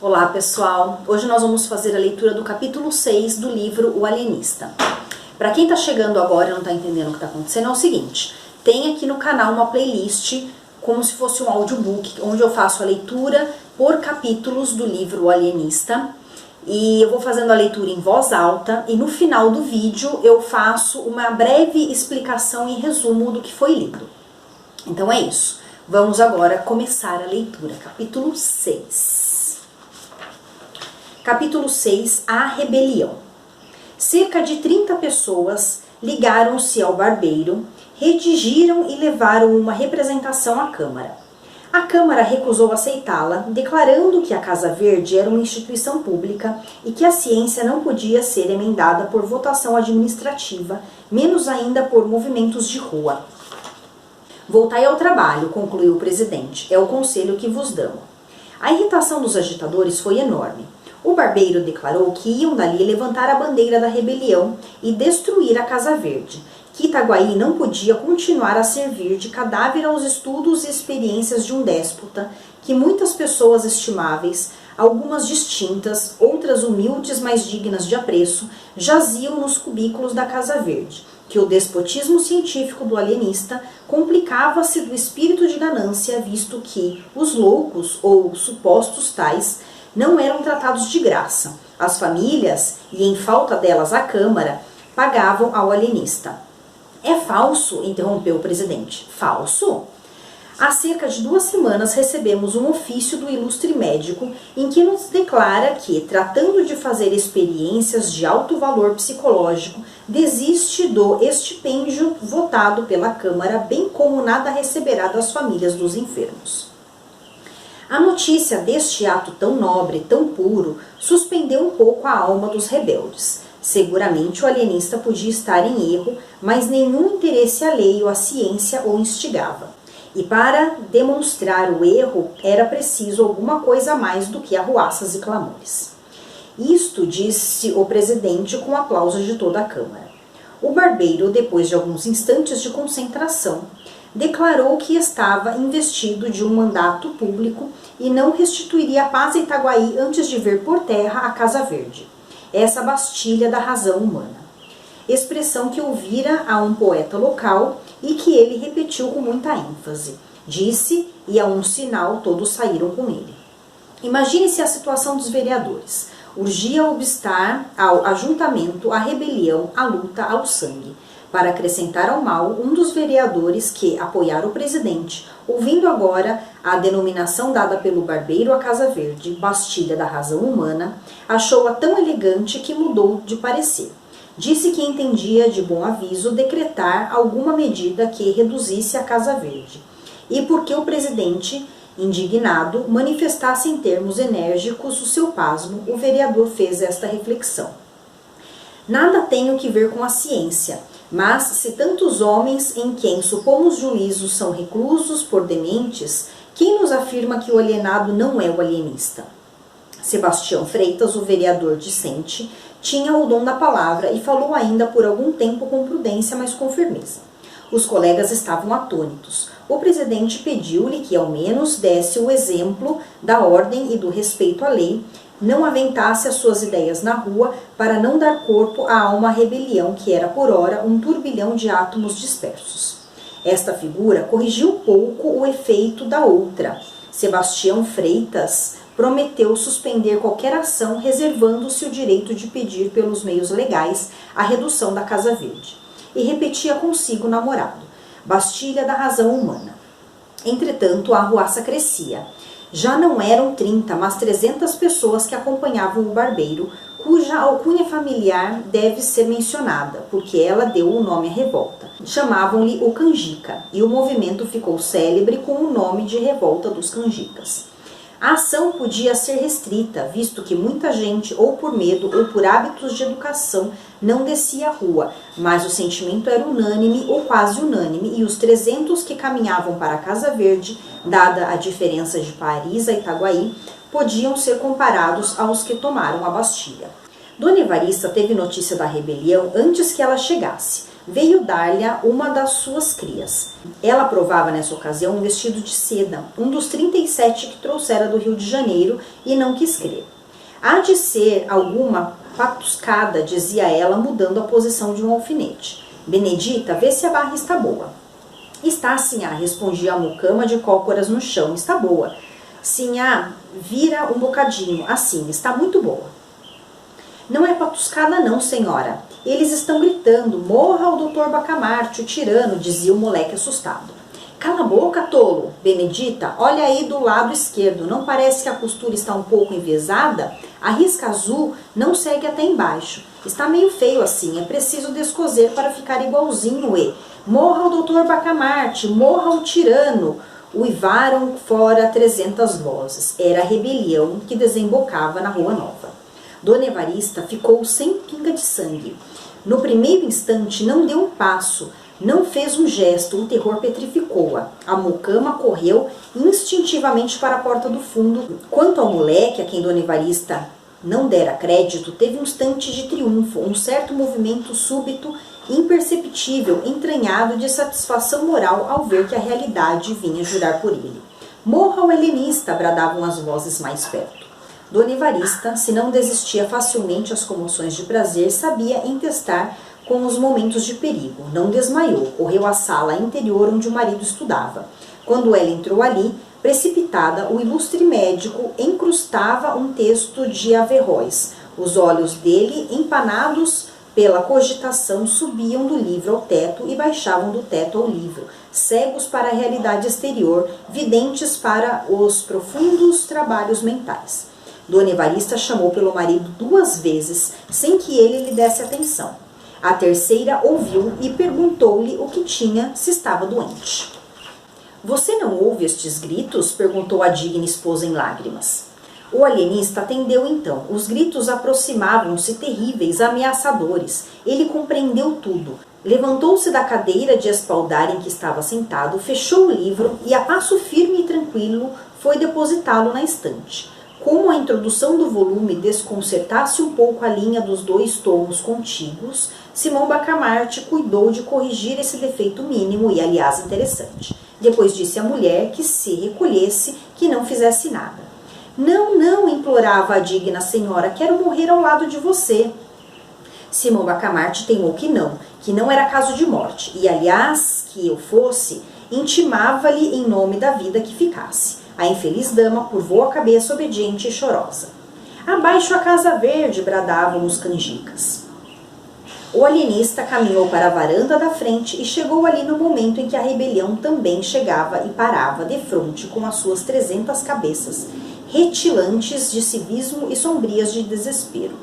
Olá pessoal, hoje nós vamos fazer a leitura do capítulo 6 do livro O Alienista. Para quem está chegando agora e não está entendendo o que está acontecendo, é o seguinte: tem aqui no canal uma playlist como se fosse um audiobook, onde eu faço a leitura por capítulos do livro O Alienista. E eu vou fazendo a leitura em voz alta e no final do vídeo eu faço uma breve explicação e resumo do que foi lido. Então é isso. Vamos agora começar a leitura. Capítulo 6. Capítulo 6. A rebelião. Cerca de 30 pessoas ligaram-se ao barbeiro, redigiram e levaram uma representação à Câmara. A Câmara recusou aceitá-la, declarando que a Casa Verde era uma instituição pública e que a ciência não podia ser emendada por votação administrativa, menos ainda por movimentos de rua. Voltai ao trabalho, concluiu o presidente, é o conselho que vos damos. A irritação dos agitadores foi enorme. O barbeiro declarou que iam dali levantar a bandeira da rebelião e destruir a Casa Verde, que Itaguaí não podia continuar a servir de cadáver aos estudos e experiências de um déspota, que muitas pessoas estimáveis, algumas distintas, outras humildes, mas dignas de apreço, jaziam nos cubículos da Casa Verde, que o despotismo científico do alienista complicava-se do espírito de ganância, visto que os loucos, ou supostos tais, não eram tratados de graça. As famílias, e em falta delas a Câmara, pagavam ao alienista. É falso, interrompeu o presidente. Falso? Há cerca de 2 semanas recebemos um ofício do ilustre médico em que nos declara que, tratando de fazer experiências de alto valor psicológico, desiste do estipêndio votado pela Câmara, bem como nada receberá das famílias dos enfermos. A notícia deste ato tão nobre, tão puro, suspendeu um pouco a alma dos rebeldes. Seguramente o alienista podia estar em erro, mas nenhum interesse alheio à ciência o instigava. E para demonstrar o erro, era preciso alguma coisa mais do que arruaças e clamores. Isto disse o presidente com aplausos de toda a Câmara. O barbeiro, depois de alguns instantes de concentração, declarou que estava investido de um mandato público e não restituiria a paz a Itaguaí antes de ver por terra a Casa Verde, essa bastilha da razão humana. Expressão que ouvira a um poeta local e que ele repetiu com muita ênfase. Disse, e a um sinal todos saíram com ele. Imagine-se a situação dos vereadores. Urgia obstar ao ajuntamento, à rebelião, à luta, ao sangue. Para acrescentar ao mal, um dos vereadores que apoiara o presidente, ouvindo agora a denominação dada pelo barbeiro à Casa Verde, bastilha da razão humana, achou-a tão elegante que mudou de parecer. Disse que entendia de bom aviso decretar alguma medida que reduzisse a Casa Verde. E porque o presidente, indignado, manifestasse em termos enérgicos o seu pasmo, o vereador fez esta reflexão. Nada tenho que ver com a ciência, mas se tantos homens em quem supomos juízos são reclusos por dementes, quem nos afirma que o alienado não é o alienista? Sebastião Freitas, o vereador dissente, tinha o dom da palavra e falou ainda por algum tempo com prudência, mas com firmeza. Os colegas estavam atônitos. O presidente pediu-lhe que ao menos desse o exemplo da ordem e do respeito à lei, não aventasse as suas ideias na rua para não dar corpo a uma rebelião que era por ora um turbilhão de átomos dispersos. Esta figura corrigiu pouco o efeito da outra. Sebastião Freitas prometeu suspender qualquer ação, reservando-se o direito de pedir pelos meios legais a redução da Casa Verde. E repetia consigo o namorado, bastilha da razão humana. Entretanto, a arruaça crescia. Já não eram 30, mas 300 pessoas que acompanhavam o barbeiro, cuja alcunha familiar deve ser mencionada, porque ela deu o nome à revolta. Chamavam-lhe o Canjica, e o movimento ficou célebre com o nome de Revolta dos Canjicas. A ação podia ser restrita, visto que muita gente, ou por medo ou por hábitos de educação, não descia à rua, mas o sentimento era unânime ou quase unânime, e os 300 que caminhavam para a Casa Verde, dada a diferença de Paris a Itaguaí, podiam ser comparados aos que tomaram a Bastilha. Dona Evarista teve notícia da rebelião antes que ela chegasse, veio dar-lhe uma das suas crias. Ela provava nessa ocasião um vestido de seda, um dos 37 que trouxera do Rio de Janeiro, e não quis crer. Há de ser alguma patuscada, dizia ela, mudando a posição de um alfinete. Benedita, vê se a barra está boa. Está, sinhá, respondia a mucama de cócoras no chão. Está boa. Sinhá, vira um bocadinho. Assim, está muito boa. Não é patuscada não, senhora. Eles estão gritando. Morra o doutor Bacamarte, o tirano, dizia o moleque assustado. Cala a boca, tolo. Benedita, olha aí do lado esquerdo. Não parece que a costura está um pouco enviesada? A risca azul não segue até embaixo. Está meio feio assim. É preciso descoser para ficar igualzinho, e... Morra o doutor Bacamarte, morra o tirano. Uivaram fora 300 vozes. Era a rebelião que desembocava na Rua Nova. Dona Evarista ficou sem pinga de sangue. No primeiro instante não deu um passo, não fez um gesto, o terror petrificou-a. A mucama correu instintivamente para a porta do fundo. Quanto ao moleque, a quem Dona Evarista não dera crédito, teve um instante de triunfo, um certo movimento súbito, imperceptível, entranhado de satisfação moral ao ver que a realidade vinha jurar por ele. Morra o helenista, bradavam as vozes mais perto. Dona Evarista, se não desistia facilmente às comoções de prazer, sabia entestar com os momentos de perigo. Não desmaiou, correu à sala interior onde o marido estudava. Quando ela entrou ali, precipitada, o ilustre médico encrustava um texto de Averroes. Os olhos dele, empanados pela cogitação, subiam do livro ao teto e baixavam do teto ao livro, cegos para a realidade exterior, videntes para os profundos trabalhos mentais. Dona Evarista chamou pelo marido 2 vezes, sem que ele lhe desse atenção. A terceira ouviu e perguntou-lhe o que tinha, se estava doente. Você não ouve estes gritos? Perguntou a digna esposa em lágrimas. O alienista atendeu então. Os gritos aproximavam-se terríveis, ameaçadores. Ele compreendeu tudo. Levantou-se da cadeira de espaldar em que estava sentado, fechou o livro e, a passo firme e tranquilo, foi depositá-lo na estante. Como a introdução do volume desconcertasse um pouco a linha dos 2 tomos contíguos, Simão Bacamarte cuidou de corrigir esse defeito mínimo e, aliás, interessante. Depois disse à mulher que se recolhesse, que não fizesse nada. Não, não, implorava a digna senhora, quero morrer ao lado de você. Simão Bacamarte teimou que não era caso de morte, e, aliás, que eu fosse, intimava-lhe em nome da vida que ficasse. A infeliz dama curvou a cabeça obediente e chorosa. Abaixo a Casa Verde, bradavam os canjicas. O alienista caminhou para a varanda da frente e chegou ali no momento em que a rebelião também chegava e parava defronte com as suas 300 cabeças, retilantes de civismo e sombrias de desespero.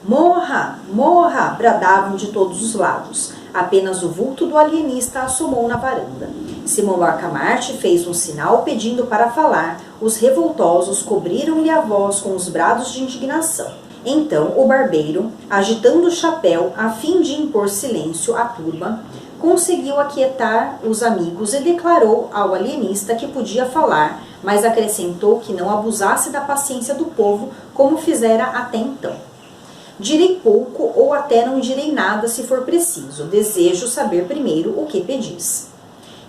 Morra! Morra! Bradavam de todos os lados. Apenas o vulto do alienista assomou na varanda. Simão Bacamarte fez um sinal pedindo para falar. Os revoltosos cobriram-lhe a voz com os brados de indignação. Então o barbeiro, agitando o chapéu a fim de impor silêncio à turba, conseguiu aquietar os amigos e declarou ao alienista que podia falar, mas acrescentou que não abusasse da paciência do povo como fizera até então. Direi pouco ou até não direi nada se for preciso. Desejo saber primeiro o que pedis.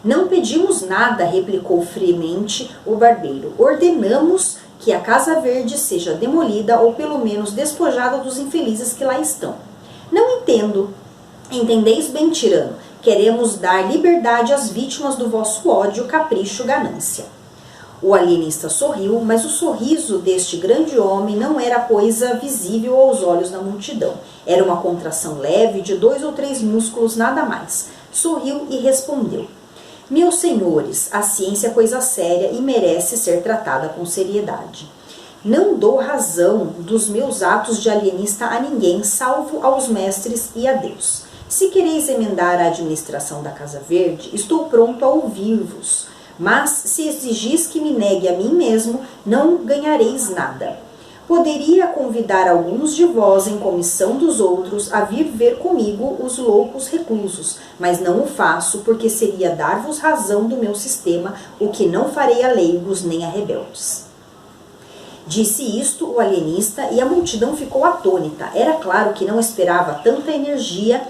Não pedimos nada, replicou friamente o barbeiro. Ordenamos que a Casa Verde seja demolida ou pelo menos despojada dos infelizes que lá estão. Não entendo. Entendeis bem, tirano. Queremos dar liberdade às vítimas do vosso ódio, capricho, ganância. O alienista sorriu, mas o sorriso deste grande homem não era coisa visível aos olhos da multidão. Era uma contração leve de 2 ou 3 músculos, nada mais. Sorriu e respondeu. Meus senhores, a ciência é coisa séria e merece ser tratada com seriedade. Não dou razão dos meus atos de alienista a ninguém, salvo aos mestres e a Deus. Se quereis emendar a administração da Casa Verde, estou pronto a ouvir-vos. Mas, se exigis que me negue a mim mesmo, não ganhareis nada. Poderia convidar alguns de vós em comissão dos outros a vir ver comigo os loucos reclusos, mas não o faço porque seria dar-vos razão do meu sistema, o que não farei a leigos nem a rebeldes. Disse isto o alienista e a multidão ficou atônita. Era claro que não esperava tanta energia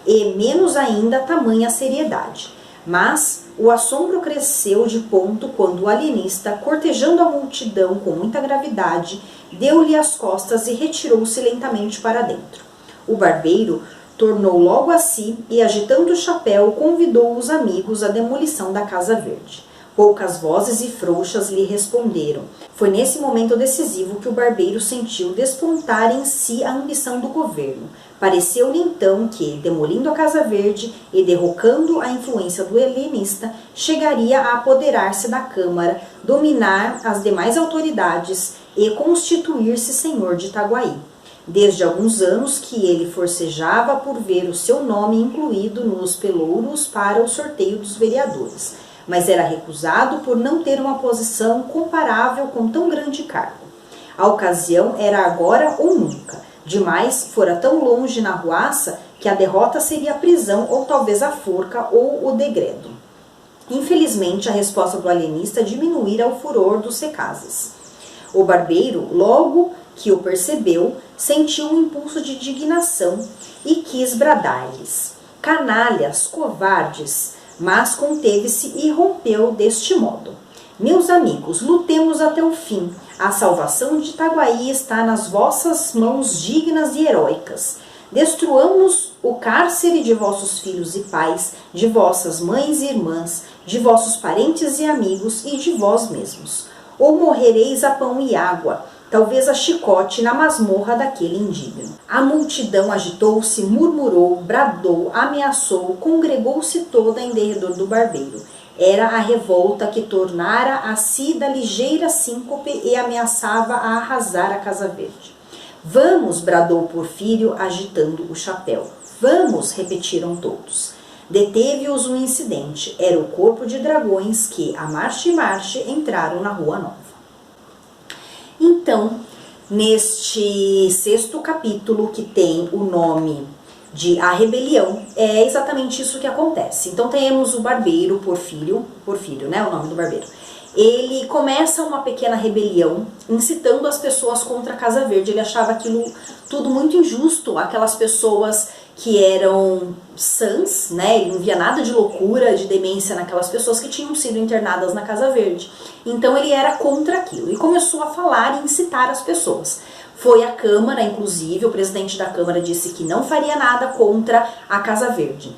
e menos ainda tamanha seriedade. Mas o assombro cresceu de ponto quando o alienista, cortejando a multidão com muita gravidade, deu-lhe as costas e retirou-se lentamente para dentro. O barbeiro tornou logo a si e, agitando o chapéu, convidou os amigos à demolição da Casa Verde. Poucas vozes e frouxas lhe responderam. Foi nesse momento decisivo que o barbeiro sentiu despontar em si a ambição do governo. Pareceu-lhe então que, demolindo a Casa Verde e derrocando a influência do alienista, chegaria a apoderar-se da Câmara, dominar as demais autoridades e constituir-se senhor de Itaguaí. Desde alguns anos que ele forcejava por ver o seu nome incluído nos pelouros para o sorteio dos vereadores, mas era recusado por não ter uma posição comparável com tão grande cargo. A ocasião era agora ou nunca. Demais, fora tão longe na ruaça que a derrota seria a prisão ou talvez a forca ou o degredo. Infelizmente, a resposta do alienista diminuíra o furor dos secazes. O barbeiro, logo que o percebeu, sentiu um impulso de indignação e quis bradar-lhes: canalhas, covardes! Mas conteve-se e rompeu deste modo: meus amigos, lutemos até o fim. A salvação de Itaguaí está nas vossas mãos dignas e heróicas. Destruamos o cárcere de vossos filhos e pais, de vossas mães e irmãs, de vossos parentes e amigos e de vós mesmos. Ou morrereis a pão e água, talvez a chicote na masmorra daquele indigno. A multidão agitou-se, murmurou, bradou, ameaçou, congregou-se toda em derredor do barbeiro. Era a revolta que tornara a si da ligeira síncope e ameaçava a arrasar a Casa Verde. Vamos, bradou Porfírio, agitando o chapéu. Vamos, repetiram todos. Deteve-os um incidente. Era o corpo de dragões que, a marche entraram na Rua Nova. Então, neste sexto capítulo, que tem o nome de A Rebelião, é exatamente isso que acontece. Então temos o barbeiro Porfírio, né, o nome do barbeiro. Ele começa uma pequena rebelião, incitando as pessoas contra a Casa Verde. Ele achava aquilo tudo muito injusto, aquelas pessoas que eram sãs, né? Ele não via nada de loucura, de demência naquelas pessoas que tinham sido internadas na Casa Verde. Então ele era contra aquilo e começou a falar e incitar as pessoas. Foi à Câmara, inclusive, o presidente da Câmara disse que não faria nada contra a Casa Verde.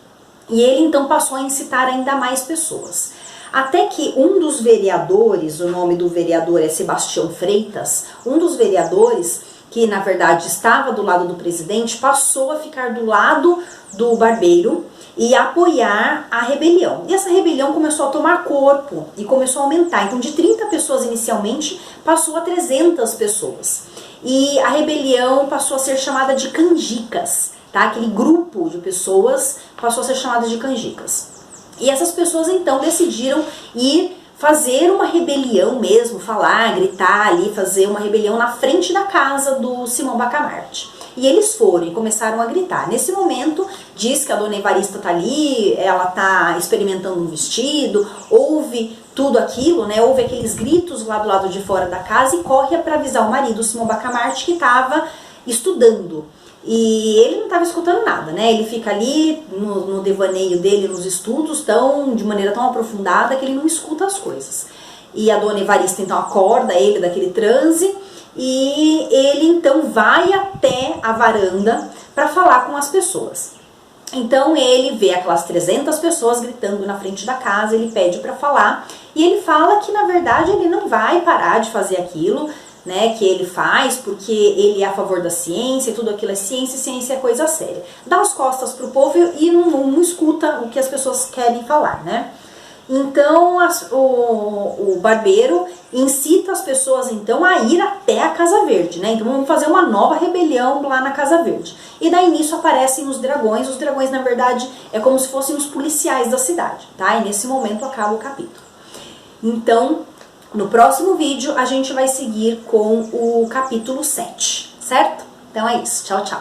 E ele então passou a incitar ainda mais pessoas. Até que um dos vereadores, o nome do vereador é Sebastião Freitas, um dos vereadores, que na verdade estava do lado do presidente, passou a ficar do lado do barbeiro e apoiar a rebelião. E essa rebelião começou a tomar corpo e começou a aumentar. Então de 30 pessoas inicialmente, passou a 300 pessoas. E a rebelião passou a ser chamada de canjicas, tá? Aquele grupo de pessoas passou a ser chamada de canjicas. E essas pessoas então decidiram ir fazer uma rebelião mesmo, falar, gritar ali, fazer uma rebelião na frente da casa do Simão Bacamarte. E eles foram e começaram a gritar. Nesse momento, diz que a dona Evarista tá ali, ela tá experimentando um vestido, ouve tudo aquilo, né? Ouve aqueles gritos lá do lado de fora da casa e corre para avisar o marido, o Simão Bacamarte, que estava estudando. E ele não estava escutando nada, né? Ele fica ali no devaneio dele, nos estudos, de maneira tão aprofundada que ele não escuta as coisas. E a dona Evarista então acorda ele daquele transe e ele então vai até a varanda para falar com as pessoas. Então ele vê aquelas 300 pessoas gritando na frente da casa, ele pede para falar e ele fala que na verdade ele não vai parar de fazer aquilo, né, que ele faz porque ele é a favor da ciência e tudo aquilo é ciência, e ciência é coisa séria. Dá as costas pro povo e não escuta o que as pessoas querem falar, né? Então o barbeiro incita as pessoas então a ir até a Casa Verde, né? Então vamos fazer uma nova rebelião lá na Casa Verde. E daí nisso aparecem os dragões na verdade é como se fossem os policiais da cidade, tá? E nesse momento acaba o capítulo. Então, no próximo vídeo a gente vai seguir com o capítulo 7, certo? Então é isso, tchau, tchau!